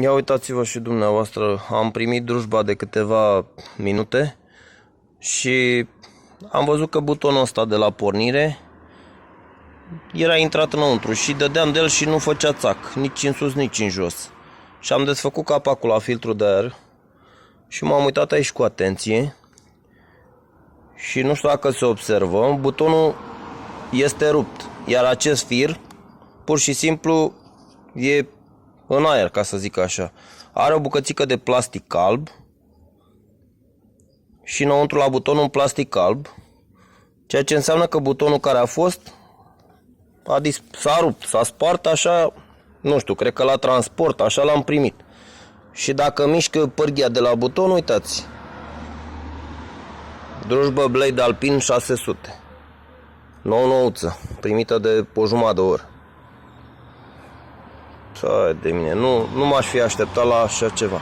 Ia uitați-vă și dumneavoastră, am primit drujba de câteva minute și am văzut că butonul ăsta de la pornire era intrat înăuntru și dădeam de el și nu făcea țac, nici în sus, nici în jos. Și am desfăcut capacul la filtru de aer și m-am uitat aici cu atenție și nu știu dacă se observă, butonul este rupt, iar acest fir pur și simplu e în aer, ca să zic așa. Are o bucățică de plastic alb și înăuntru la buton un plastic alb, ceea ce înseamnă că butonul care a fost s-a rupt, s-a spart așa, nu știu, cred că la transport, așa l-am primit. Și dacă mișcă pârghia de la buton, uitați, drujbă Blade Alpine 600, nou-nouță, primită de o jumătate de oră. Țai de mine, nu m-aș fi așteptat la așa ceva.